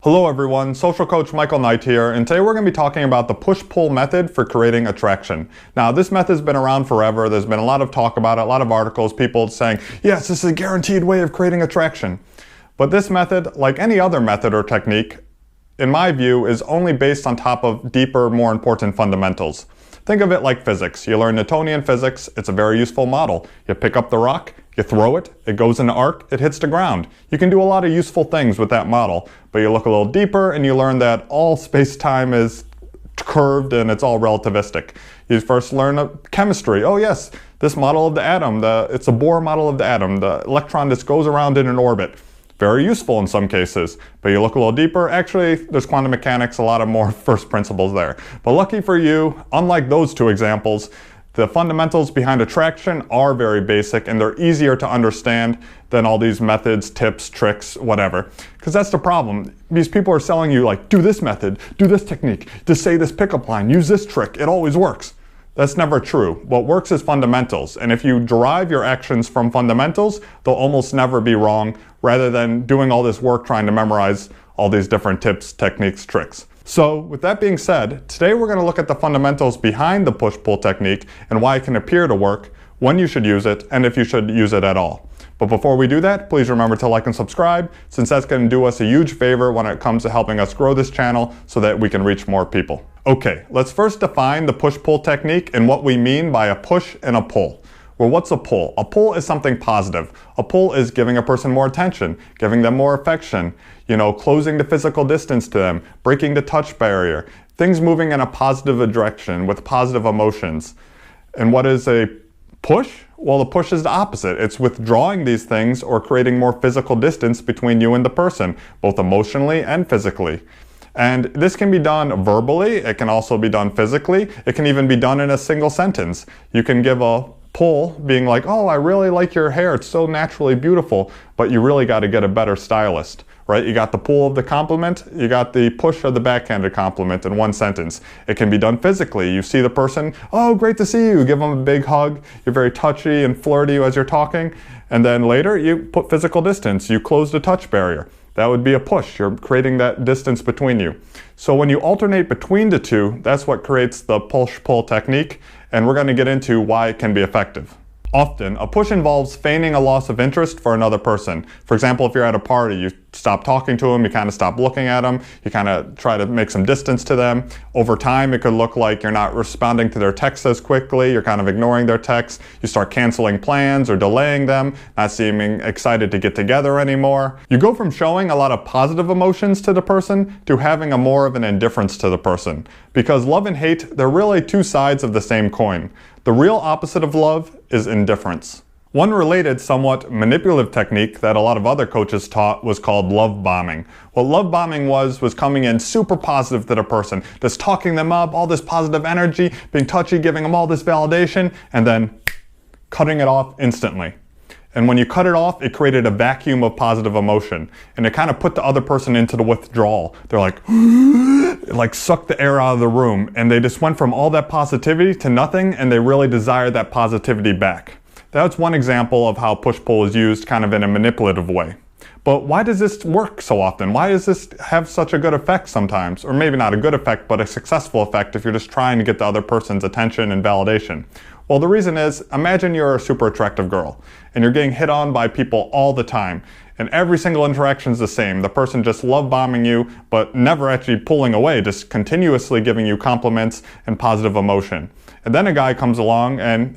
Hello everyone, Social Coach Michael Knight here, and today we're going to be talking about the push-pull method for creating attraction. Now, this method's been around forever. There's been a lot of talk about it, a lot of articles, people saying, yes, this is a guaranteed way of creating attraction. But this method, like any other method or technique, in my view, is only based on top of deeper, more important fundamentals. Think of it like physics. You learn Newtonian physics, it's a very useful model. You pick up the rock, you throw it, it goes in an arc, it hits the ground. You can do a lot of useful things with that model, but you look a little deeper and you learn that all space-time is curved and it's all relativistic. You first learn chemistry. Oh yes, this model of the atom, it's a Bohr model of the atom, the electron just goes around in an orbit. Very useful in some cases, but you look a little deeper, actually there's quantum mechanics, a lot of more first principles there. But lucky for you, unlike those two examples, the fundamentals behind attraction are very basic and they're easier to understand than all these methods, tips, tricks, whatever. Because that's the problem. These people are selling you like, do this method, do this technique, just say this pickup line, use this trick, it always works. That's never true. What works is fundamentals, and if you derive your actions from fundamentals, they'll almost never be wrong, rather than doing all this work trying to memorize all these different tips, techniques, tricks. So, with that being said, today we're going to look at the fundamentals behind the push-pull technique and why it can appear to work, when you should use it, and if you should use it at all. But before we do that, please remember to like and subscribe, since that's going to do us a huge favor when it comes to helping us grow this channel so that we can reach more people. Okay, let's first define the push-pull technique and what we mean by a push and a pull. Well, what's a pull? A pull is something positive. A pull is giving a person more attention, giving them more affection, closing the physical distance to them, breaking the touch barrier, things moving in a positive direction with positive emotions. And what is a push? Well, the push is the opposite. It's withdrawing these things or creating more physical distance between you and the person, both emotionally and physically. And this can be done verbally, it can also be done physically, it can even be done in a single sentence. You can give a pull being like, oh, I really like your hair, it's so naturally beautiful, but you really got to get a better stylist, right? You got the pull of the compliment, you got the push of the backhanded compliment in one sentence. It can be done physically. You see the person, oh, great to see you, give them a big hug, you're very touchy and flirty as you're talking, and then later you put physical distance, you close the touch barrier. That would be a push. You're creating that distance between you. So when you alternate between the two, that's what creates the push-pull technique, and we're going to get into why it can be effective. Often, a push involves feigning a loss of interest for another person. For example, if you're at a party, you stop talking to them, you kind of stop looking at them, you kind of try to make some distance to them. Over time, it could look like you're not responding to their texts as quickly, you're kind of ignoring their texts, you start canceling plans or delaying them, not seeming excited to get together anymore. You go from showing a lot of positive emotions to the person to having a more of an indifference to the person. Because love and hate, they're really two sides of the same coin. The real opposite of love is indifference. One related, somewhat manipulative technique that a lot of other coaches taught was called love bombing. What love bombing was coming in super positive to the person, just talking them up, all this positive energy, being touchy, giving them all this validation, and then cutting it off instantly. And when you cut it off, it created a vacuum of positive emotion. And it kind of put the other person into the withdrawal. They're like, it like sucked the air out of the room. And they just went from all that positivity to nothing, and they really desired that positivity back. That's one example of how push-pull is used kind of in a manipulative way. But why does this work so often? Why does this have such a good effect sometimes? Or maybe not a good effect, but a successful effect if you're just trying to get the other person's attention and validation. Well, the reason is, imagine you're a super attractive girl and you're getting hit on by people all the time, and every single interaction is the same. The person just love bombing you, but never actually pulling away, just continuously giving you compliments and positive emotion. And then a guy comes along and,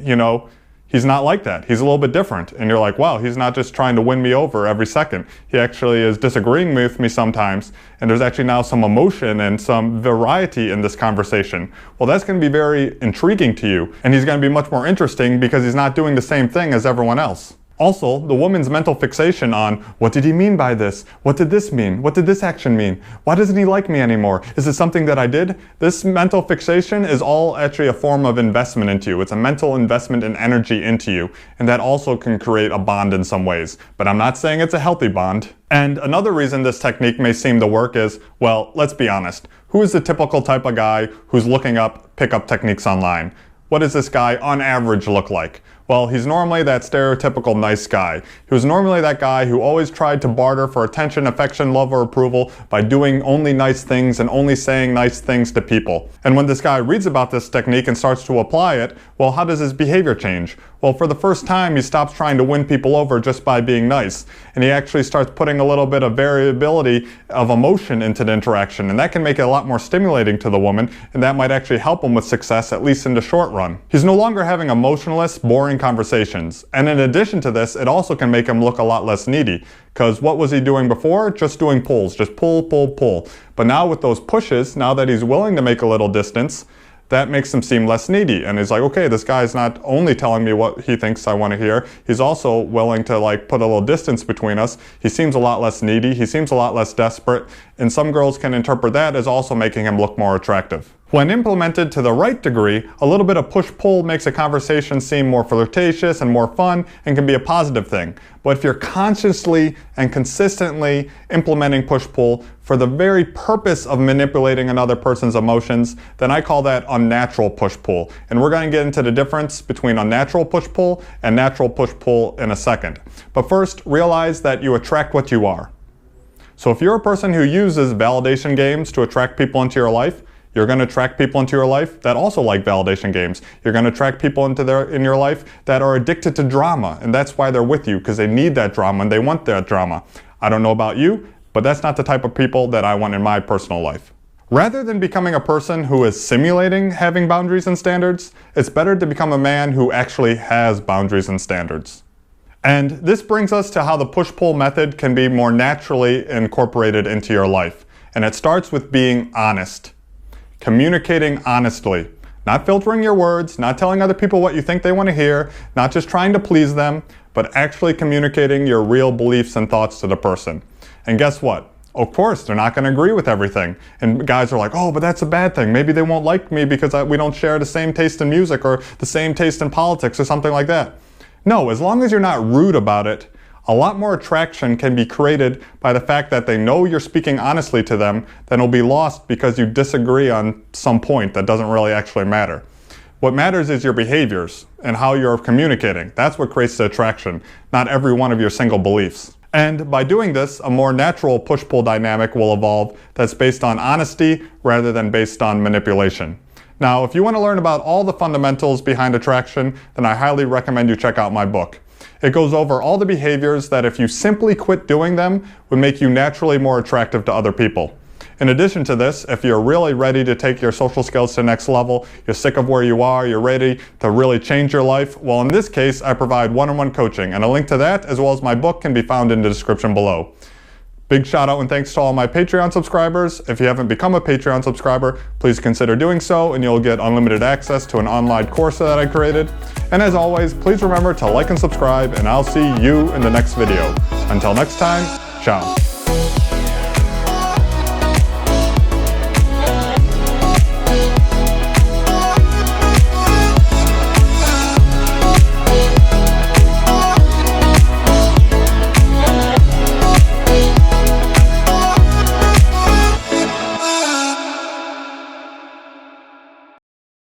he's not like that. He's a little bit different. And you're like, wow, he's not just trying to win me over every second. He actually is disagreeing with me sometimes. And there's actually now some emotion and some variety in this conversation. Well, that's going to be very intriguing to you. And he's going to be much more interesting because he's not doing the same thing as everyone else. Also, the woman's mental fixation on, what did he mean by this? What did this mean? What did this action mean? Why doesn't he like me anymore? Is it something that I did? This mental fixation is all actually a form of investment into you. It's a mental investment and energy into you. And that also can create a bond in some ways. But I'm not saying it's a healthy bond. And another reason this technique may seem to work is, well, let's be honest. Who is the typical type of guy who's looking up pickup techniques online? What does this guy on average look like? Well, he's normally that stereotypical nice guy. He was normally that guy who always tried to barter for attention, affection, love, or approval by doing only nice things and only saying nice things to people. And when this guy reads about this technique and starts to apply it, well, how does his behavior change? Well, for the first time, he stops trying to win people over just by being nice. And he actually starts putting a little bit of variability of emotion into the interaction. And that can make it a lot more stimulating to the woman. And that might actually help him with success, at least in the short run. He's no longer having emotionless, boring conversations. And in addition to this, it also can make him look a lot less needy. Because what was he doing before? Just doing pulls. Just pull, pull, pull. But now with those pushes, now that he's willing to make a little distance, that makes him seem less needy. And he's like, okay, this guy's not only telling me what he thinks I want to hear, he's also willing to like put a little distance between us. He seems a lot less needy. He seems a lot less desperate. And some girls can interpret that as also making him look more attractive. When implemented to the right degree, a little bit of push-pull makes a conversation seem more flirtatious and more fun and can be a positive thing. But if you're consciously and consistently implementing push-pull for the very purpose of manipulating another person's emotions, then I call that unnatural push-pull. And we're going to get into the difference between unnatural push-pull and natural push-pull in a second. But first, realize that you attract what you are. So if you're a person who uses validation games to attract people into your life, you're going to attract people into your life that also like validation games. You're going to attract people in your life that are addicted to drama, and that's why they're with you, because they need that drama and they want that drama. I don't know about you, but that's not the type of people that I want in my personal life. Rather than becoming a person who is simulating having boundaries and standards, it's better to become a man who actually has boundaries and standards. And this brings us to how the push-pull method can be more naturally incorporated into your life. And it starts with being honest. Communicating honestly. Not filtering your words, not telling other people what you think they want to hear, not just trying to please them, but actually communicating your real beliefs and thoughts to the person. And guess what? Of course, they're not going to agree with everything. And guys are like, oh, but that's a bad thing. Maybe they won't like me because we don't share the same taste in music or the same taste in politics or something like that. No, as long as you're not rude about it, a lot more attraction can be created by the fact that they know you're speaking honestly to them than will be lost because you disagree on some point that doesn't really actually matter. What matters is your behaviors and how you're communicating. That's what creates the attraction, not every one of your single beliefs. And by doing this, a more natural push-pull dynamic will evolve that's based on honesty rather than based on manipulation. Now, if you want to learn about all the fundamentals behind attraction, then I highly recommend you check out my book. It goes over all the behaviors that if you simply quit doing them would make you naturally more attractive to other people. In addition to this, if you're really ready to take your social skills to the next level, you're sick of where you are, you're ready to really change your life, well, in this case, I provide one-on-one coaching, and a link to that as well as my book can be found in the description below. Big shout out and thanks to all my Patreon subscribers. If you haven't become a Patreon subscriber, please consider doing so and you'll get unlimited access to an online course that I created. And as always, please remember to like and subscribe and I'll see you in the next video. Until next time, ciao.